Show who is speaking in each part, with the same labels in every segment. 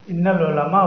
Speaker 1: innal ulama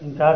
Speaker 1: 3-4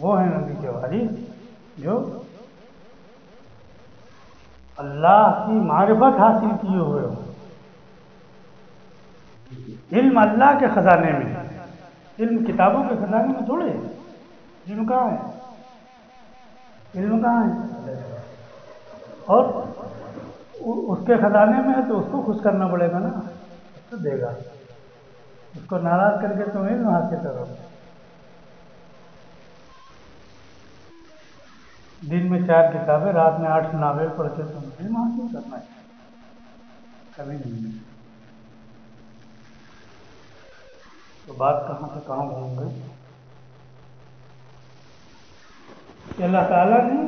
Speaker 1: وہ ہیں نبی کے وارث جو اللہ کی معرفت حاصل کیے ہوئے ہو. علم اللہ کے خزانے میں، علم کتابوں کے خزانے میں تھوڑے. علم کہاں ہے؟ علم کہاں ہے؟ اور اس کے خزانے میں ہے تو اس کو خوش کرنا پڑے گا نا، اس کو دے گا. اس کو ناراض کر کے تم علم حاصل کرو. دن میں 4 کتابیں، رات میں 8 ناول پڑھ کے تم علم حاصل کرنا چاہیے. کبھی نہیں. تو بات کہاں سے کہاں گھوم گئی کہ اللہ تعالیٰ نے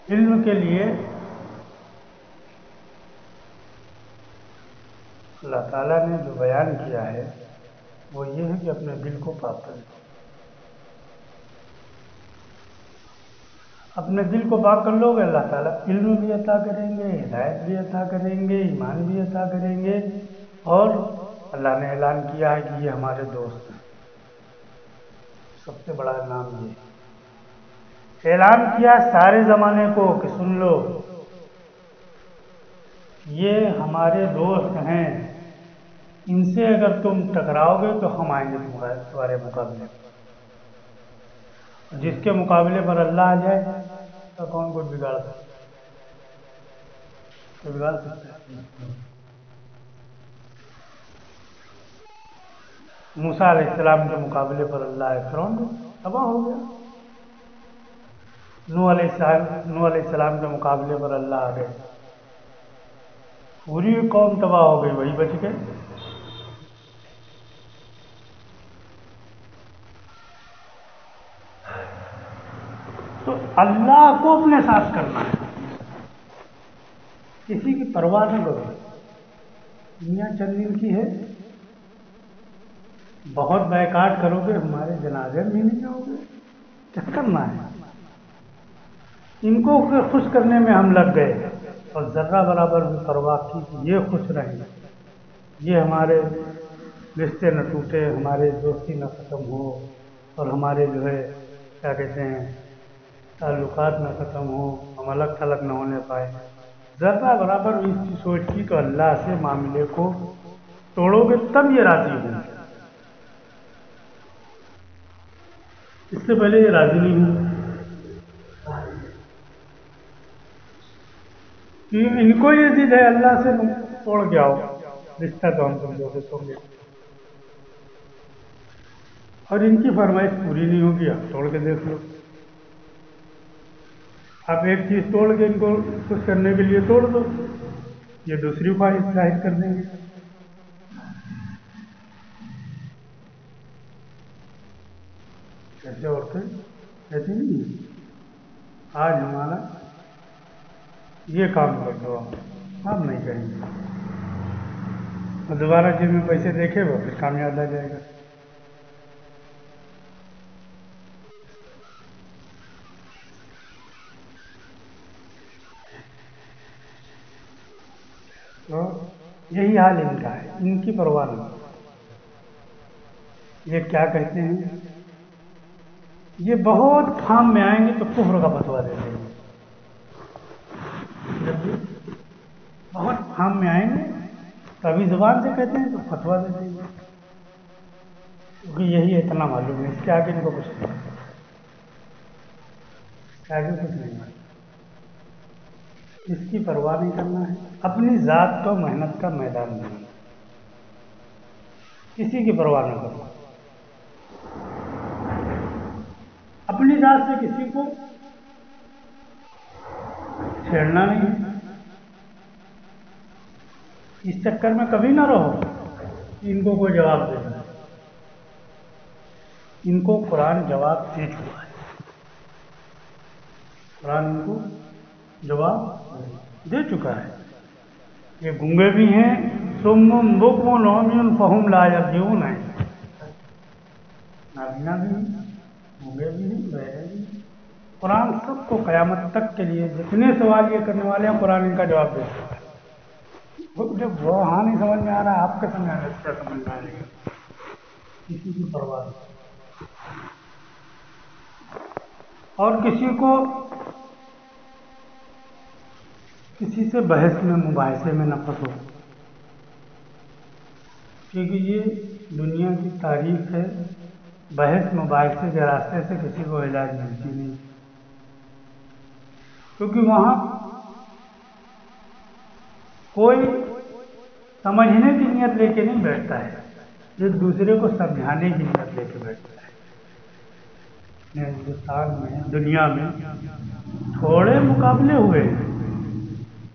Speaker 1: علم کے لیے، اللہ تعالیٰ نے جو بیان کیا ہے وہ یہ ہے کہ اپنے دل کو پاک کریں. اپنے دل کو پاک کر لو گے، اللہ تعالیٰ علم بھی عطا کریں گے، ہدایت بھی عطا کریں گے، ایمان بھی عطا کریں گے. اور اللہ نے اعلان کیا ہے کہ یہ ہمارے دوست ہیں. سب سے بڑا نام یہ اعلان کیا سارے زمانے کو کہ سن لو، یہ ہمارے دوست ہیں، ان سے اگر تم ٹکراؤ گے تو ہم آئیں گے تمہارے مقابلے. جس کے مقابلے پر اللہ آ جائے تو کون کو بگاڑ سکتا ہے؟ بگاڑ سکتا ہے. موسیٰ علیہ السلام کے مقابلے پر اللہ آئے، فرعون تباہ ہو گیا. نوح علیہ السلام کے مقابلے پر اللہ آ گئے، پوری قوم تباہ ہو گئی، وہی بچ گئے. تو اللہ کو اپنے ساتھ کرنا ہے، کسی کی پرواہ نہ کرو. دنیا چند دن کی ہے، بہت بیکاٹ کرو گے، ہمارے جنازے میں نہیں جاؤ گے. کیا کرنا ہے؟ ان کو خوش کرنے میں ہم لگ گئے اور ذرہ برابر بھی پرواہ کی کہ یہ خوش رہیں، یہ ہمارے رشتے نہ ٹوٹے، ہمارے دوستی نہ ختم ہو، اور ہمارے جو ہے کیا کہتے ہیں تعلقات نہ ختم ہو، ہم الگ تھلگ نہ ہونے پائے. ذرہ برابر بھی اس کی سوچ کی تو اللہ سے معاملے کو توڑو گے تب یہ راضی ہوں. اس سے پہلے یہ راضی نہیں ہوں. ان کو یہ ضد ہے اللہ سے توڑ کے آؤ، رشتہ تو ہم تم سے توڑ. اور ان کی فرمائش پوری نہیں ہوگی، آپ توڑ کے دیکھ لو. آپ ایک چیز توڑ کے ان کو خوش کرنے کے لیے توڑ دو، یہ دوسری خواہش ظاہر کر دیں گے. ایسے عورتیں کہتی نہیں آج ہمارا یہ کام کر دو، ہم نہیں کریں گے. اور دوبارہ جن میں پیسے دیکھے وہ پھر کام یاد آ جائے گا. تو یہی حال ان کا ہے، ان کی پرواہ نہیں. یہ کیا کہتے ہیں، یہ بہت کام میں آئیں گے تو کفر کا فتویٰ دیتے ہیں. جب بھی بہت کام میں آئیں گے کبھی زبان سے کہتے ہیں تو فتویٰ دیتے ہیں، کیونکہ یہی اتنا معلوم ہے. اس کے آگے ان کو کچھ نہیں، اس کے آگے کچھ نہیں. اس کی پرواہ نہیں کرنا ہے، اپنی ذات کو محنت کا میدان بنانا، کسی کی پرواہ نہ کرنا. اپنی ذات سے کسی کو چھیڑنا نہیں. اس چکر میں کبھی نہ رہو کہ ان کو کوئی جواب دے دے. ان کو قرآن جواب دے چکا ہے، قرآن ان کو جواب دے چکا ہے. یہ گونگے بھی ہیں، صم بکم عمی فہم لا یرجعون ہیں، نابینا بھی ہیں، گونگے بھی ہیں، بہرے بھی ہیں. قرآن سب کو قیامت تک کے لیے جتنے سوال یہ کرنے والے ہیں قرآن ان کا جواب دے سکتا ہے. جب وہاں نہیں سمجھ میں آ رہا ہے آپ کا سمجھ آ کیا سمجھ میں آئے گا؟ کسی کی پرواہ نہیں۔ اور کسی سے بحث میں مباحثے میں نہ پھنسو، کیونکہ یہ دنیا کی تاریخ ہے، بحث مباحثے کے راستے سے کسی کو علاج ملتی نہیں، کیونکہ وہاں کوئی سمجھنے کی نیت لے کے نہیں بیٹھتا ہے، ایک دوسرے کو سمجھانے کی نیت لے کے بیٹھتا ہے۔ ہندوستان میں، دنیا میں تھوڑے مقابلے ہوئے ہیں،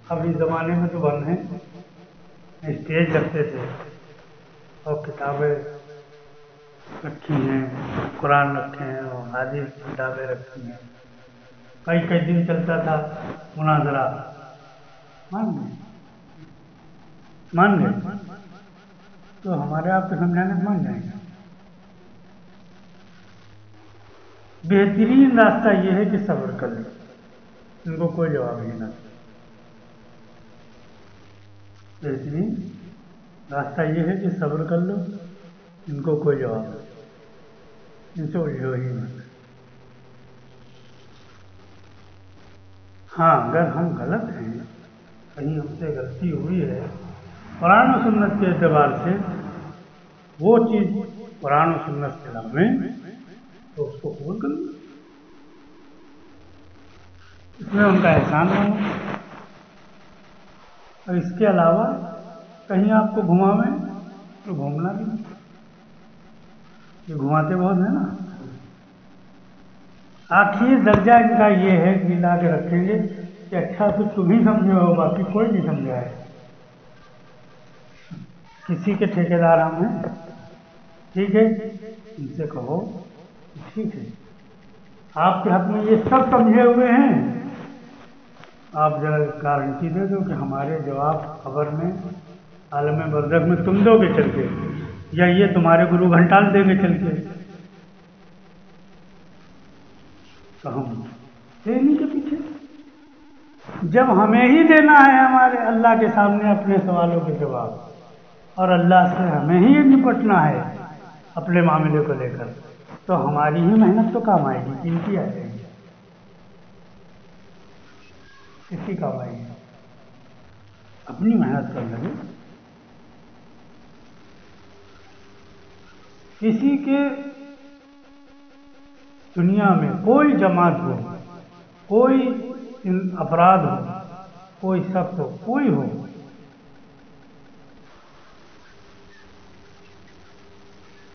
Speaker 1: اب اس زمانے میں تو بند ہیں، اسٹیج رکھتے تھے اور کتابیں رکھی ہیں، قرآن رکھے ہیں اور حدیث کی کتابیں رکھی ہیں، کئی کئی دن چلتا تھا مناظرہ، مان گئے تو ہمارے آپ کو سمجھانے سے مان جائیں گے۔ بہترین راستہ یہ ہے کہ صبر کر لو، ان کو کوئی جواب نہیں نہ۔ بہترین راستہ یہ ہے کہ صبر کر لو، ان کو کوئی جواب نہیں، ان سے الجھو ہی مت۔ ہاں اگر ہم غلط ہیں، کہیں ہم سے غلطی ہوئی ہے قرآن و سنت کے اعتبار سے، وہ چیز قرآن و سنت کے نام میں، تو اس کو قبول کر لو، اس میں ان کا احسان نہ ہو۔ اور اس کے علاوہ کہیں آپ کو گھماویں تو گھومنا بھی، یہ گھماتے بہت ہیں نا۔ آخری درجہ ان کا یہ ہے کہ لا کے رکھیں گے کہ اچھا تو تم ہی سمجھے ہو، باقی کوئی نہیں سمجھا ہے، کسی کے ٹھیکیدار ہم ہیں، ٹھیک ہے، ان سے کہو ٹھیک ہے، آپ کے حق میں یہ سب سمجھے ہوئے ہیں، آپ ذرا گارنٹی دے دو کہ ہمارے جواب خبر میں عالم برزخ میں تم دو گے چل کے، یا یہ تمہارے گرو گھنٹال دیں گے چل کے، تو ہم دینے کے پیچھے، جب ہمیں ہی دینا ہے ہمارے اللہ کے سامنے اپنے سوالوں کے جواب، اور اللہ سے ہمیں ہی نپٹنا ہے اپنے معاملے کو لے کر، تو ہماری ہی محنت تو کام آئے گی، ان کی آ جائے گی، کس کی کام آئے گی؟ اپنی محنت کر لگے۔ کسی کے دنیا میں کوئی جماعت ہو، کوئی افراد ہو، کوئی شخص ہو، کوئی ہو،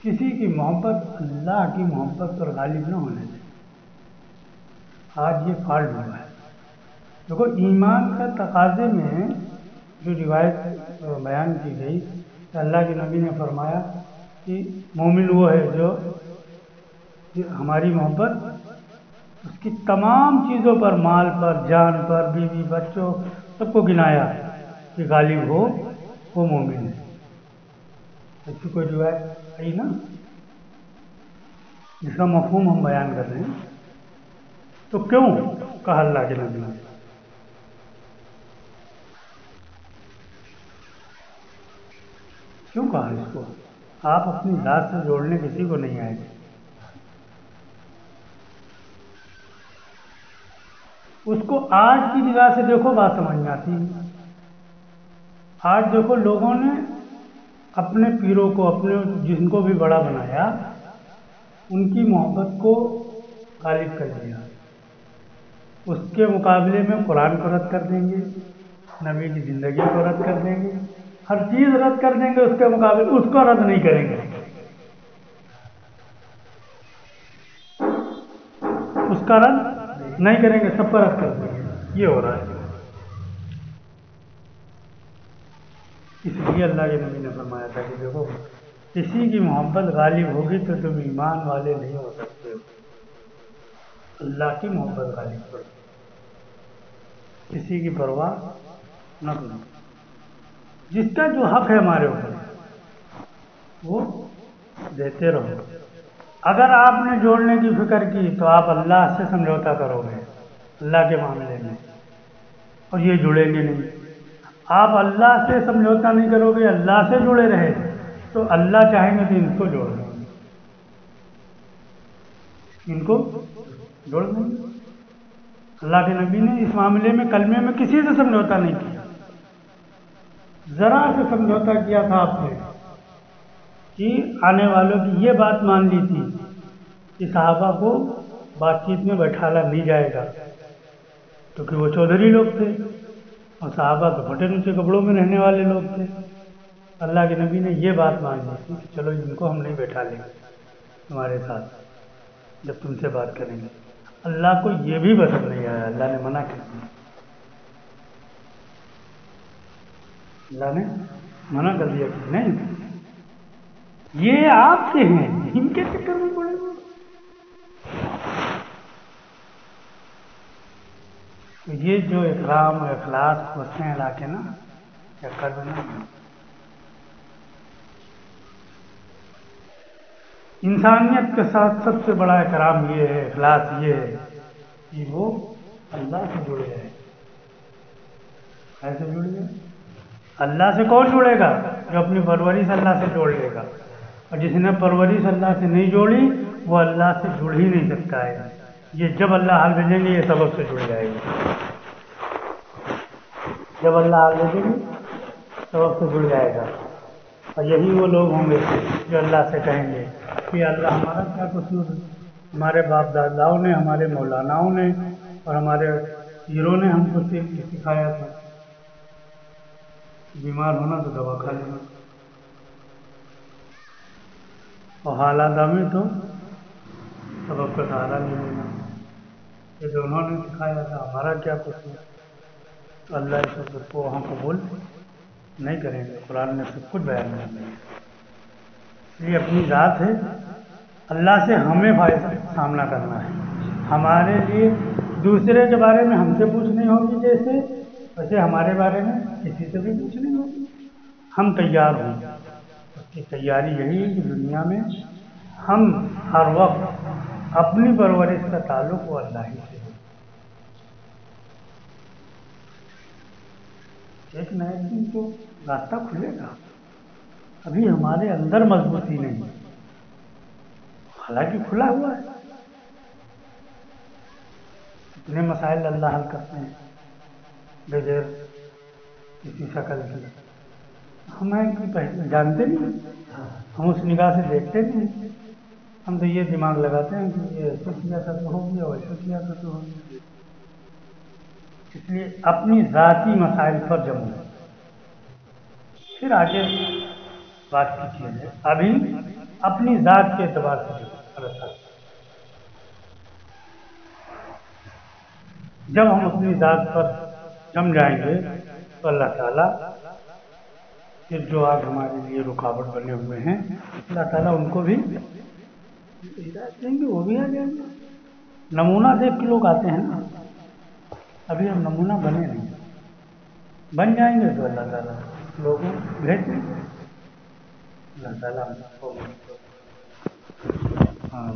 Speaker 1: کسی کی محبت اللہ کی محبت پر غالب نہ ہونے دے۔ آج یہ فالٹ ہوا ہے، دیکھو ایمان کا تقاضے میں جو روایت بیان کی گئی کہ اللہ کے نبی نے فرمایا کہ مومن وہ ہے جو ہماری محبت اس کی تمام چیزوں پر، مال پر، جان پر، بیوی بچوں سب کو گنایا کہ غالب ہو، وہ مومن ہے۔ ایسی کوئی روایت آئی نا جس کا مفہوم ہم بیان کر رہے ہیں، تو کیوں کہا اللہ کے نبی نے؟ کیوں کہا اس کو؟ آپ اپنی ذات سے جوڑنے کسی کو نہیں آئے، اس کو آج کی نگاہ سے دیکھو، بات سمجھ میں آتی ہے۔ آج دیکھو لوگوں نے اپنے پیروں کو، اپنے جن کو بھی بڑا بنایا، ان کی محبت کو غالب کر دیا، اس کے مقابلے میں قرآن کو رد کر دیں گے، نبی کی زندگی کو رد کر دیں گے، ہر چیز رد کر دیں گے، اس کے مقابلے اس کو رد نہیں کریں گے، اس کا رد نہیں کریں گے، سب کا رد کر دیں گے۔ یہ ہو رہا ہے، اس لیے اللہ کے نبی نے فرمایا تھا کہ دیکھو کسی کی محبت غالب ہوگی تو تم ایمان والے نہیں ہو سکتے ہو، اللہ کی محبت غالب کرو، کسی کی پرواہ نہ کرو، جس کا جو حق ہے ہمارے اوپر وہ دیتے رہو۔ اگر آپ نے جوڑنے کی فکر کی تو آپ اللہ سے سمجھوتا کرو گے اللہ کے معاملے میں، اور یہ جڑیں گے نہیں۔ آپ اللہ سے سمجھوتا نہیں کرو گے، اللہ سے جڑے رہے تو اللہ چاہیں گے تو ان کو جوڑ دیں گے، ان کو جوڑ دیں گے۔ اللہ کے نبی نے اس معاملے میں کلمے میں کسی سے سمجھوتا نہیں کیا، ذرا سے سمجھوتا کیا تھا آپ نے کہ آنے والوں کی یہ بات مان لی تھی کہ صحابہ کو بات چیت میں بیٹھالا نہیں جائے گا، کیونکہ وہ چودھری لوگ تھے اور صحابہ تو پھٹے نیچے کپڑوں میں رہنے والے لوگ تھے۔ اللہ کے نبی نے یہ بات مان لی تھی کہ چلو ان کو ہم نہیں بیٹھا لیں گے تمہارے ساتھ جب تم سے بات کریں گے۔ اللہ کو یہ بھی پسند نہیں آیا، اللہ نے منع کر دیا، اللہ نے منع کر دیا کہ نہیں، یہ آپ کے ہیں، ان کے چکر میں پڑے گا۔ تو یہ جو اکرام و اخلاص ہوتے ہیں علاقے نا یا کرنا، انسانیت کے ساتھ سب سے بڑا اکرام یہ ہے، اخلاص یہ ہے کہ وہ اللہ سے جڑے ہیں۔ ایسے جڑے ہیں اللہ سے کون جڑے گا؟ جو اپنی پرورش اللہ سے جوڑ لے گا، اور جس نے پرورش اللہ سے نہیں جوڑی وہ اللہ سے جڑ ہی نہیں سکتا ہے۔ یہ جب اللہ حال بھیجیں گے یہ سبب سے جڑ جائے گا، جب اللہ حال بھیجیں گے سبب سے جڑ جائے گا۔ اور یہی وہ لوگ ہوں گے جو اللہ سے کہیں گے کہ اللہ ہمارا کیا قصور ہے، ہمارے باپ داداؤں نے، ہمارے مولاناؤں نے اور ہمارے پیروں نے ہم کو سکھایا تھا، بیمار ہونا تو دوا کھا لینا، اور حالات میں تو سبب کا سہارا لے لینا، یہ جو انہوں نے سکھایا تھا ہمارا کیا قصور۔ تو اللہ اس وقت کو وہاں قبول نہیں کریں گے، قرآن نے سب کچھ بیان کر دیا۔ اس لیے اپنی ذات ہے، اللہ سے ہمیں فائدہ سامنا کرنا ہے، ہمارے لیے دوسرے کے بارے میں ہم سے پوچھنی ہوگی جیسے ویسے ہمارے بارے میں کسی سے بھی پوچھنی ہوگی، ہم تیار ہوں۔ اس کی تیاری یہی ہے کہ دنیا میں ہم ہر وقت اپنی پرورش کا تعلق وہ اللہ ہی سے ہو۔ ایک نہ ایک دن تو راستہ کھلے گا، ابھی ہمارے اندر مضبوطی نہیں، حالانکہ کھلا ہوا ہے۔ کتنے مسائل اللہ حل کرتے ہیں بغیر کسی شکل کی، ہمیں جانتے نہیں، ہم اس نگاہ سے دیکھتے نہیں، ہم تو یہ دماغ لگاتے ہیں کہ یہ ایسے کیا تھا تو ہو گیا، ویسے کیا تھا تو ہو گیا۔ اس لیے اپنی ذاتی مسائل پر جمو، پھر آگے بات کی چیز ہے، ابھی اپنی ذات کے اعتبار سے جب ہم اپنی ذات پر جم جائیں گے تو اللہ تعالیٰ پھر جو آج ہمارے لیے رکاوٹ بنے ہوئے ہیں اللہ تعالیٰ ان کو بھی ہدایت دیں گے، وہ بھی آ جائیں گے۔ نمونہ دیکھ کے لوگ آتے ہیں نا، ابھی ہم نمونہ بنے نہیں، بن جائیں گے تو اللہ تعالیٰ لوگوں بھیج دیں گے، اللہ تعالیٰ ہاں